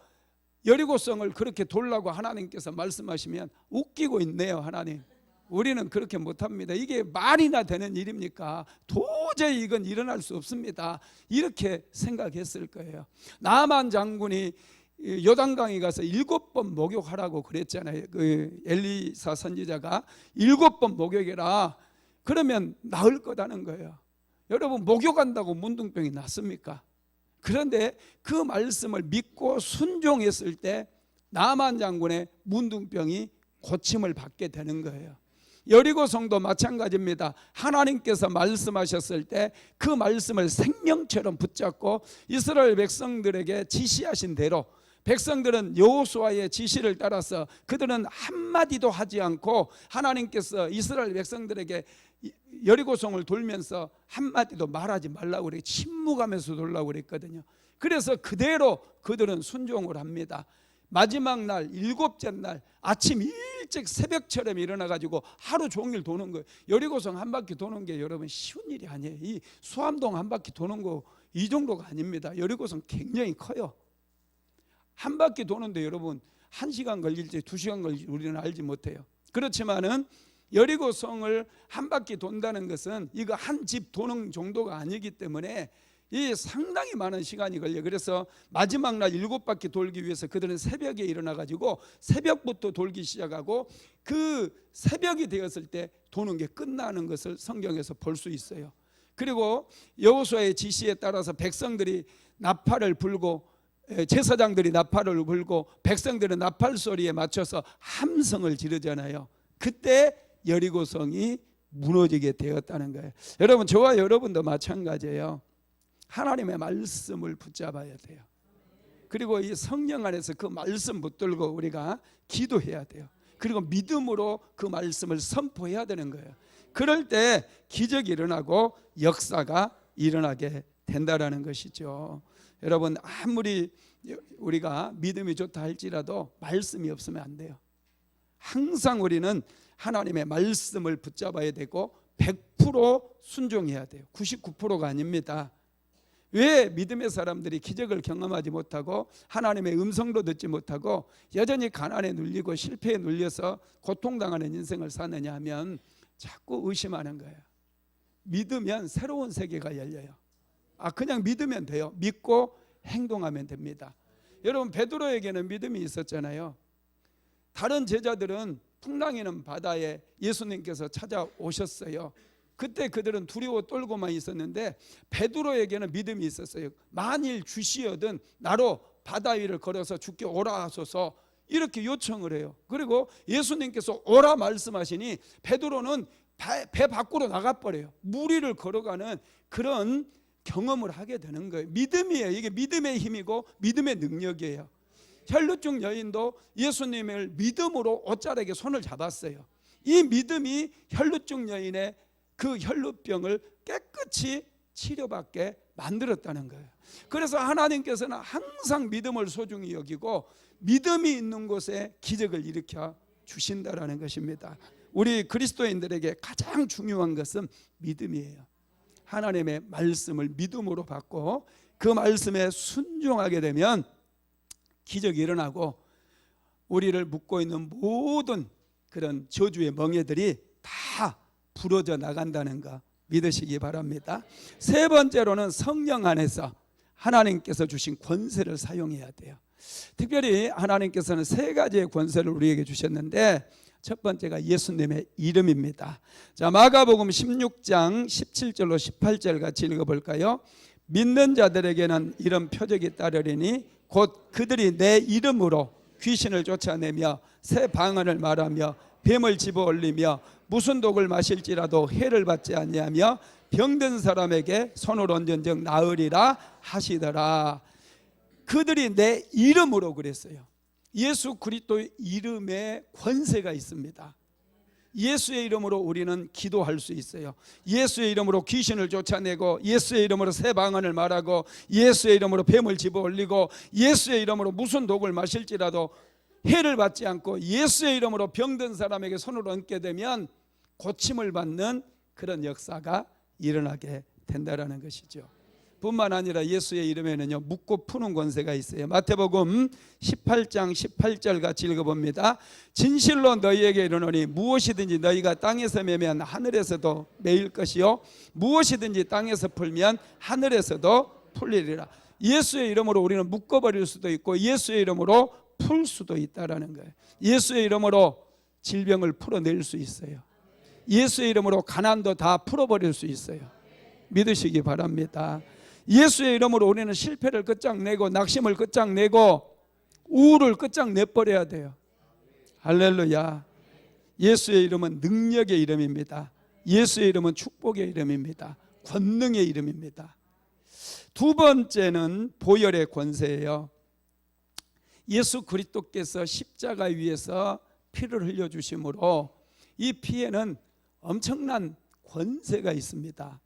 여리고성을 그렇게 돌라고 하나님께서 말씀하시면 웃기고 있네요. 하나님, 우리는 그렇게 못합니다. 이게 말이나 되는 일입니까? 도저히 이건 일어날 수 없습니다. 이렇게 생각했을 거예요. 나만 장군이 요단강에 가서 7번 목욕하라고 그랬잖아요. 그 엘리사 선지자가 7번 목욕해라, 그러면 나을 거다는 거예요. 여러분, 목욕한다고 문둥병이 낫습니까? 그런데 그 말씀을 믿고 순종했을 때 나만 장군의 문둥병이 고침을 받게 되는 거예요. 여리고성도 마찬가지입니다. 하나님께서 말씀하셨을 때 그 말씀을 생명처럼 붙잡고 이스라엘 백성들에게 지시하신 대로, 백성들은 여호수아의 지시를 따라서 그들은 한마디도 하지 않고 하나님께서 이스라엘 백성들에게 여리고성을 돌면서 한마디도 말하지 말라고 그래, 침묵하면서 돌라고 그랬거든요. 그래서 그대로 그들은 순종을 합니다. 마지막 날, 일곱째 날 아침 일찍 새벽처럼 일어나가지고 하루 종일 도는 거예요. 여리고성 한 바퀴 도는 게 여러분 쉬운 일이 아니에요. 이 수암동 한 바퀴 도는 거 이 정도가 아닙니다. 여리고성 굉장히 커요. 한 바퀴 도는데 여러분 1시간 걸릴지 2시간 걸릴지 우리는 알지 못해요. 그렇지만은 여리고성을 한 바퀴 돈다는 것은 이거 한 집 도는 정도가 아니기 때문에 이 상당히 많은 시간이 걸려요. 그래서 마지막 날 7바퀴 돌기 위해서 그들은 새벽에 일어나가지고 새벽부터 돌기 시작하고 그 새벽이 되었을 때 도는 게 끝나는 것을 성경에서 볼 수 있어요. 그리고 여호수아의 지시에 따라서 백성들이 나팔을 불고, 제사장들이 나팔을 불고 백성들은 나팔 소리에 맞춰서 함성을 지르잖아요. 그때 여리고성이 무너지게 되었다는 거예요. 여러분, 저와 여러분도 마찬가지예요. 하나님의 말씀을 붙잡아야 돼요. 그리고 이 성령 안에서 그 말씀 붙들고 우리가 기도해야 돼요. 그리고 믿음으로 그 말씀을 선포해야 되는 거예요. 그럴 때 기적이 일어나고 역사가 일어나게 된다라는 것이죠. 여러분, 아무리 우리가 믿음이 좋다 할지라도 말씀이 없으면 안 돼요. 항상 우리는 하나님의 말씀을 붙잡아야 되고 100% 순종해야 돼요. 99%가 아닙니다. 왜 믿음의 사람들이 기적을 경험하지 못하고 하나님의 음성도 듣지 못하고 여전히 가난에 눌리고 실패에 눌려서 고통당하는 인생을 사느냐 하면 자꾸 의심하는 거예요. 믿으면 새로운 세계가 열려요. 그냥 믿으면 돼요. 믿고 행동하면 됩니다. 여러분, 베드로에게는 믿음이 있었잖아요. 다른 제자들은 풍랑이는 바다에 예수님께서 찾아오셨어요. 그때 그들은 두려워 떨고만 있었는데 베드로에게는 믿음이 있었어요. 만일 주시어든 나로 바다 위를 걸어서 주께 오라 하소서, 이렇게 요청을 해요. 그리고 예수님께서 오라 말씀하시니 베드로는 배 밖으로 나가버려요. 물 위를 걸어가는 그런 경험을 하게 되는 거예요. 믿음이에요. 이게 믿음의 힘이고 믿음의 능력이에요. 혈루증 여인도 예수님을 믿음으로 옷자락에 손을 잡았어요. 이 믿음이 혈루증 여인의 그 혈루병을 깨끗이 치료받게 만들었다는 거예요. 그래서 하나님께서는 항상 믿음을 소중히 여기고 믿음이 있는 곳에 기적을 일으켜 주신다라는 것입니다. 우리 그리스도인들에게 가장 중요한 것은 믿음이에요. 하나님의 말씀을 믿음으로 받고 그 말씀에 순종하게 되면 기적이 일어나고 우리를 묶고 있는 모든 그런 저주의 멍에들이 다 부러져 나간다는 거 믿으시기 바랍니다. 세 번째로는 성령 안에서 하나님께서 주신 권세를 사용해야 돼요. 특별히 하나님께서는 세 가지의 권세를 우리에게 주셨는데 첫 번째가 예수님의 이름입니다. 자, 마가복음 16장 17절로 18절 같이 읽어볼까요? 믿는 자들에게는 이런 표적이 따르리니 곧 그들이 내 이름으로 귀신을 쫓아내며 새 방언을 말하며 뱀을 집어올리며 무슨 독을 마실지라도 해를 받지 아니하며 병든 사람에게 손을 얹은즉 나으리라 하시더라. 그들이 내 이름으로 그랬어요. 예수 그리스도의 이름에 권세가 있습니다. 예수의 이름으로 우리는 기도할 수 있어요. 예수의 이름으로 귀신을 쫓아내고 예수의 이름으로 새 방언을 말하고 예수의 이름으로 뱀을 집어올리고 예수의 이름으로 무슨 독을 마실지라도 해를 받지 않고 예수의 이름으로 병든 사람에게 손을 얹게 되면 고침을 받는 그런 역사가 일어나게 된다라는 것이죠. 뿐만 아니라 예수의 이름에는요 묶고 푸는 권세가 있어요. 마태복음 18장 18절 같이 읽어봅니다. 진실로 너희에게 이르노니 무엇이든지 너희가 땅에서 매면 하늘에서도 매일 것이요 무엇이든지 땅에서 풀면 하늘에서도 풀리리라. 예수의 이름으로 우리는 묶어버릴 수도 있고 예수의 이름으로 풀 수도 있다라는 거예요. 예수의 이름으로 질병을 풀어낼 수 있어요. 예수의 이름으로 가난도 다 풀어버릴 수 있어요. 믿으시기 바랍니다. 예수의 이름으로 우리는 실패를 끝장내고 낙심을 끝장내고 우울을 끝장내버려야 돼요. 할렐루야. 예수의 이름은 능력의 이름입니다. 예수의 이름은 축복의 이름입니다. 권능의 이름입니다. 두 번째는 보혈의 권세예요. 예수 그리스도께서 십자가 위에서 피를 흘려주심으로 이 피에는 엄청난 권세가 있습니다.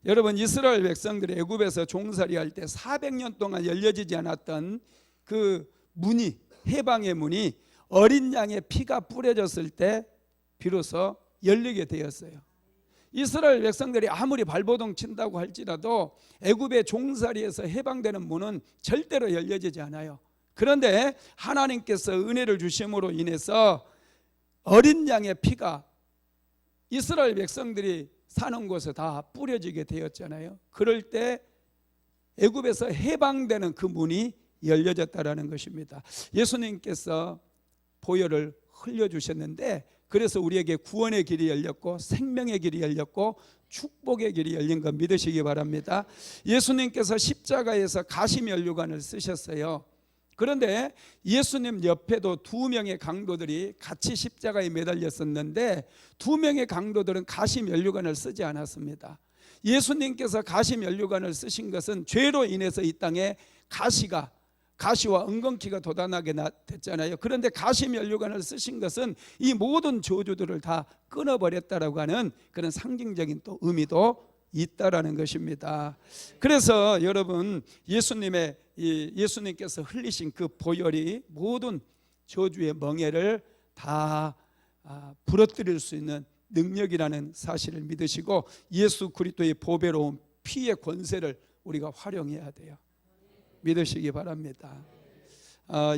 여러분, 이스라엘 백성들이 애굽에서 종살이할 때 400년 동안 열려지지 않았던 그 문이, 해방의 문이 어린 양의 피가 뿌려졌을 때 비로소 열리게 되었어요. 이스라엘 백성들이 아무리 발버둥 친다고 할지라도 애굽의 종살이에서 해방되는 문은 절대로 열려지지 않아요. 그런데 하나님께서 은혜를 주심으로 인해서 어린 양의 피가 이스라엘 백성들이 사는 곳에 다 뿌려지게 되었잖아요. 그럴 때 애굽에서 해방되는 그 문이 열려졌다라는 것입니다. 예수님께서 보혈을 흘려주셨는데 그래서 우리에게 구원의 길이 열렸고 생명의 길이 열렸고 축복의 길이 열린 거 믿으시기 바랍니다. 예수님께서 십자가에서 가시면류관을 쓰셨어요. 그런데 예수님 옆에도 두 명의 강도들이 같이 십자가에 매달렸었는데 두 명의 강도들은 가시면류관을 쓰지 않았습니다. 예수님께서 가시면류관을 쓰신 것은 죄로 인해서 이 땅에 가시와 엉겅퀴가 돋아나게 됐잖아요. 그런데 가시면류관을 쓰신 것은 이 모든 저주들을 다 끊어버렸다라고 하는 그런 상징적인 또 의미도 있다라는 것입니다. 그래서 여러분, 예수님께서 흘리신 그 보혈이 모든 저주의 멍에를 다 부러뜨릴 수 있는 능력이라는 사실을 믿으시고 예수 그리스도의 보배로운 피의 권세를 우리가 활용해야 돼요. 믿으시기 바랍니다.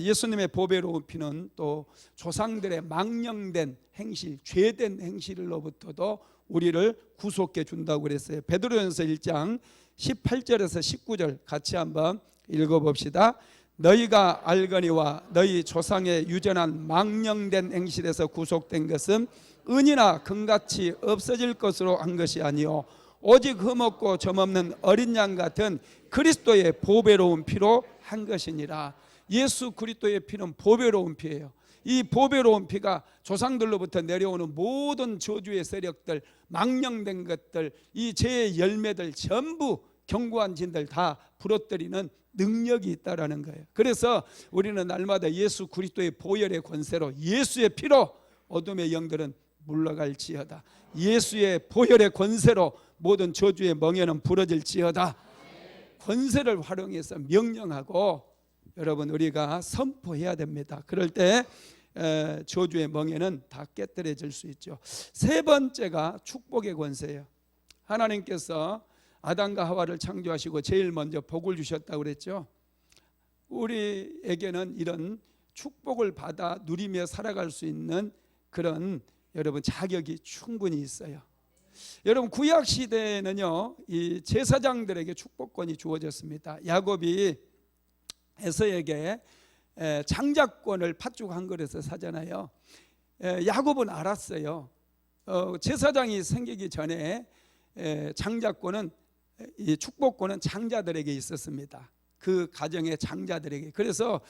예수님의 보배로운 피는 또 조상들의 망령된 행실, 죄된 행실로부터도 우리를 구속해 준다고 그랬어요. 베드로전서 1장 18절에서 19절 같이 한번 읽어봅시다. 너희가 알거니와 너희 조상의 유전한 망령된 행실에서 구속된 것은 은이나 금같이 없어질 것으로 한 것이 아니요 오직 흠없고 점없는 어린 양 같은 그리스도의 보배로운 피로 한 것이니라. 예수 그리스도의 피는 보배로운 피예요. 이 보배로운 피가 조상들로부터 내려오는 모든 저주의 세력들, 망령된 것들, 이 죄의 열매들 전부 견고한 진들 다 부러뜨리는 능력이 있다라는 거예요. 그래서 우리는 날마다 예수 그리스도의 보혈의 권세로 예수의 피로 어둠의 영들은 물러갈지어다. 예수의 보혈의 권세로 모든 저주의 멍에는 부러질지어다. 권세를 활용해서 명령하고 여러분 우리가 선포해야 됩니다. 그럴 때 저주의 멍에는 다 깨뜨려질 수 있죠. 세 번째가 축복의 권세예요. 하나님께서 아담과 하와를 창조하시고 제일 먼저 복을 주셨다고 그랬죠. 우리에게는 이런 축복을 받아 누리며 살아갈 수 있는 그런 여러분 자격이 충분히 있어요. 여러분 구약 시대에는요 이 제사장들에게 축복권이 주어졌습니다. 야곱이 에서에게 장자권을 팥죽 한 그릇에 사잖아요. 야곱은 알았어요. 제사장이 생기기 전에 장자권은 이 축복권은 장자들에게 있었습니다. 그 가정의 장자들에게. 그래서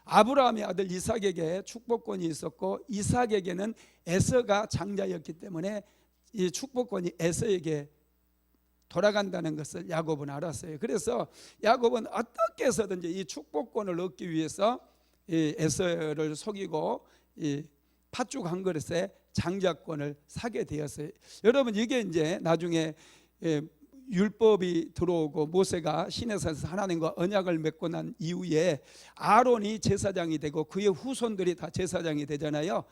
아브라함의 아들 이삭에게 축복권이 있었고 이삭에게는 에서가 장자였기 때문에 이 축복권이 에서에게 돌아간다는 것을 야곱은 알았어요. 그래서 야곱은 어떻게 해서든지 이 축복권을 얻기 위해서 이 에서를 속이고 이 팥죽 한 그릇에 장자권을 사게 되었어요. 여러분 이게 이제 나중에 율법이 들어오고 모세가 시내산에서 하나님과 언약을 맺고 난 이후에 아론이 제사장이 되고 그의 후손들이 다 제사장이 되잖아요.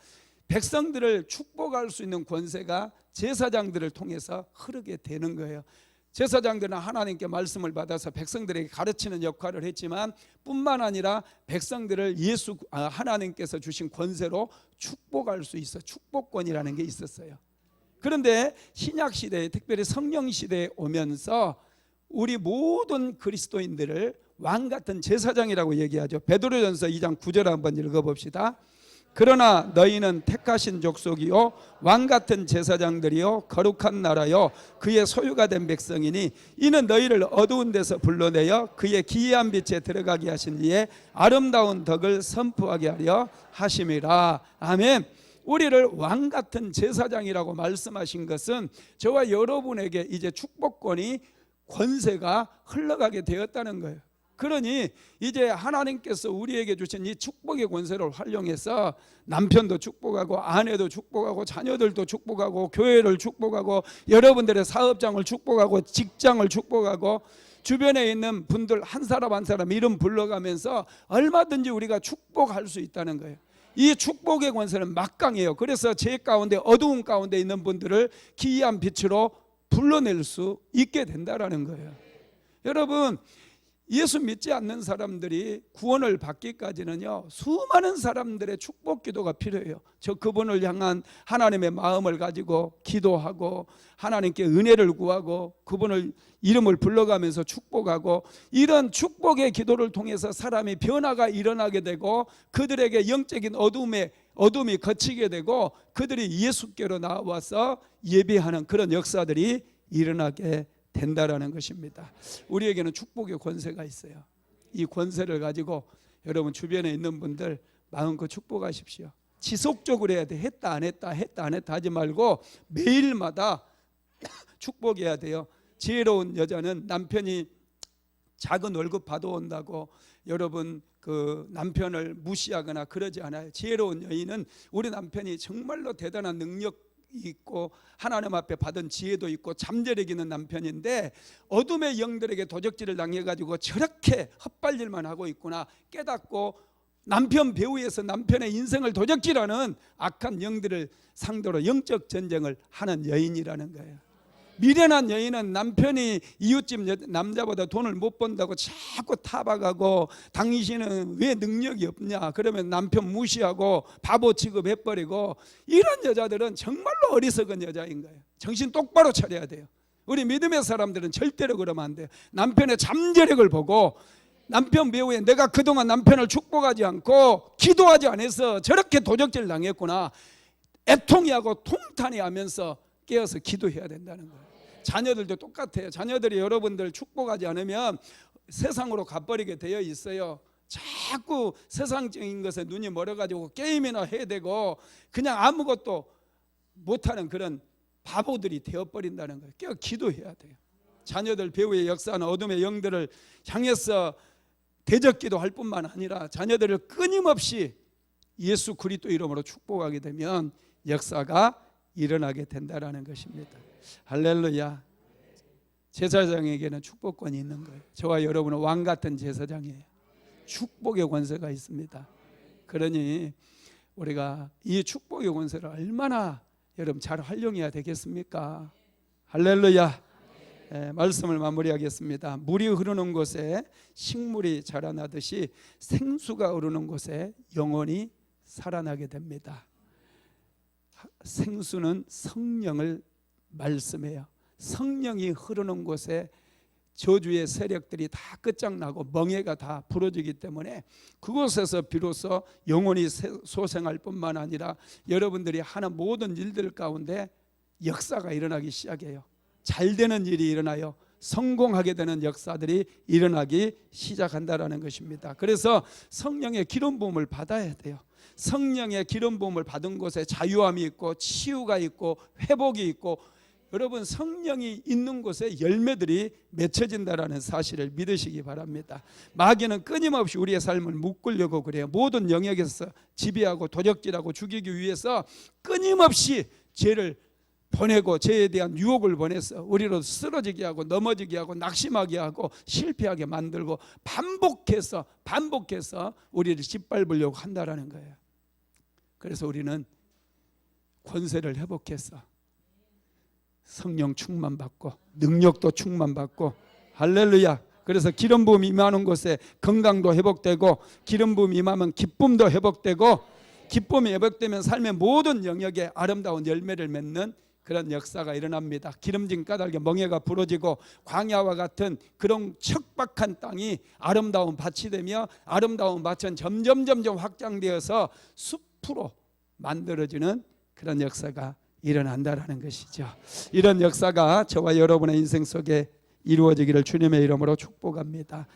백성들을 축복할 수 있는 권세가 제사장들을 통해서 흐르게 되는 거예요. 제사장들은 하나님께 말씀을 받아서 백성들에게 가르치는 역할을 했지만 뿐만 아니라 백성들을 하나님께서 주신 권세로 축복할 수 있어 축복권이라는 게 있었어요. 그런데 신약 시대에 특별히 성령 시대에 오면서 우리 모든 그리스도인들을 왕 같은 제사장이라고 얘기하죠. 베드로전서 2장 9절 한번 읽어봅시다. 그러나 너희는 택하신 족속이요 왕같은 제사장들이요 거룩한 나라요 그의 소유가 된 백성이니 이는 너희를 어두운 데서 불러내어 그의 기이한 빛에 들어가게 하신 이의 아름다운 덕을 선포하게 하려 하심이라. 아멘. 우리를 왕같은 제사장이라고 말씀하신 것은 저와 여러분에게 이제 축복권이, 권세가 흘러가게 되었다는 거예요. 그러니 이제 하나님께서 우리에게 주신 이 축복의 권세를 활용해서 남편도 축복하고 아내도 축복하고 자녀들도 축복하고 교회를 축복하고 여러분들의 사업장을 축복하고 직장을 축복하고 주변에 있는 분들 한 사람 한 사람 이름 불러가면서 얼마든지 우리가 축복할 수 있다는 거예요. 이 축복의 권세는 막강해요. 그래서 제 가운데 어두운 가운데 있는 분들을 기이한 빛으로 불러낼 수 있게 된다는 거예요. 여러분, 예수 믿지 않는 사람들이 구원을 받기까지는요 수많은 사람들의 축복 기도가 필요해요. 저 그분을 향한 하나님의 마음을 가지고 기도하고 하나님께 은혜를 구하고 그분을 이름을 불러가면서 축복하고, 이런 축복의 기도를 통해서 사람이 변화가 일어나게 되고 그들에게 영적인 어둠이 걷히게 되고 그들이 예수께로 나와서 예배하는 그런 역사들이 일어나게 된다라는 것입니다. 우리에게는 축복의 권세가 있어요. 이 권세를 가지고 여러분 주변에 있는 분들 마음껏 축복하십시오. 지속적으로 해야 돼. 했다 안 했다 하지 말고 매일마다 축복해야 돼요. 지혜로운 여자는 남편이 작은 월급 받아온다고 여러분 그 남편을 무시하거나 그러지 않아요. 지혜로운 여인은 우리 남편이 정말로 대단한 능력 있고 하나님 앞에 받은 지혜도 있고 잠재력 있는 남편인데 어둠의 영들에게 도적질을 당해가지고 저렇게 헛발질만 하고 있구나 깨닫고 남편 배후에서 남편의 인생을 도적질하는 악한 영들을 상대로 영적 전쟁을 하는 여인이라는 거예요. 미련한 여인은 남편이 이웃집 남자보다 돈을 못 번다고 자꾸 타박하고 당신은 왜 능력이 없냐 그러면 남편 무시하고 바보 취급해버리고, 이런 여자들은 정말로 어리석은 여자인 거예요. 정신 똑바로 차려야 돼요. 우리 믿음의 사람들은 절대로 그러면 안 돼요. 남편의 잠재력을 보고 남편 배후에 내가 그동안 남편을 축복하지 않고 기도하지 않아서 저렇게 도적질 당했구나 애통해하고 통탄해 하면서 깨어서 기도해야 된다는 거예요. 자녀들도 똑같아요. 자녀들이 여러분들 축복하지 않으면 세상으로 가버리게 되어 있어요. 자꾸 세상적인 것에 눈이 멀어가지고 게임이나 해야 되고 그냥 아무것도 못하는 그런 바보들이 되어버린다는 거예요. 깨어 기도해야 돼요. 자녀들 배후의 역사는 어둠의 영들을 향해서 대적기도 할 뿐만 아니라 자녀들을 끊임없이 예수 그리스도 이름으로 축복하게 되면 역사가 일어나게 된다라는 것입니다. 할렐루야. 제사장에게는 축복권이 있는 거예요. 저와 여러분은 왕같은 제사장이에요. 축복의 권세가 있습니다. 그러니 우리가 이 축복의 권세를 얼마나 여러분 잘 활용해야 되겠습니까? 할렐루야. 말씀을 마무리하겠습니다. 물이 흐르는 곳에 식물이 자라나듯이 생수가 흐르는 곳에 영혼이 살아나게 됩니다. 생수는 성령을 말씀해요. 성령이 흐르는 곳에 저주의 세력들이 다 끝장나고 멍해가 다 부러지기 때문에 그곳에서 비로소 영혼이 소생할 뿐만 아니라 여러분들이 하는 모든 일들 가운데 역사가 일어나기 시작해요. 잘 되는 일이 일어나요. 성공하게 되는 역사들이 일어나기 시작한다라는 것입니다. 그래서 성령의 기름 부음을 받아야 돼요. 성령의 기름 부음을 받은 곳에 자유함이 있고 치유가 있고 회복이 있고, 여러분 성령이 있는 곳에 열매들이 맺혀진다라는 사실을 믿으시기 바랍니다. 마귀는 끊임없이 우리의 삶을 묶으려고 그래요. 모든 영역에서 지배하고 도적질하고 죽이기 위해서 끊임없이 죄를 보내고 죄에 대한 유혹을 보내서 우리로 쓰러지게 하고 넘어지게 하고 낙심하게 하고 실패하게 만들고 반복해서 우리를 짓밟으려고 한다라는 거예요. 그래서 우리는 권세를 회복해서 성령 충만받고 능력도 충만받고, 할렐루야. 그래서 기름 부음 임하는 곳에 건강도 회복되고 기름 부음 임하면 기쁨도 회복되고, 기쁨이 회복되면 삶의 모든 영역에 아름다운 열매를 맺는 그런 역사가 일어납니다. 기름진 까닭에 멍에가 부러지고 광야와 같은 그런 척박한 땅이 아름다운 밭이 되며 아름다운 밭은 점점 확장되어서 100% 만들어지는 그런 역사가 일어난다라는 것이죠. 이런 역사가 저와 여러분의 인생 속에 이루어지기를 주님의 이름으로 축복합니다.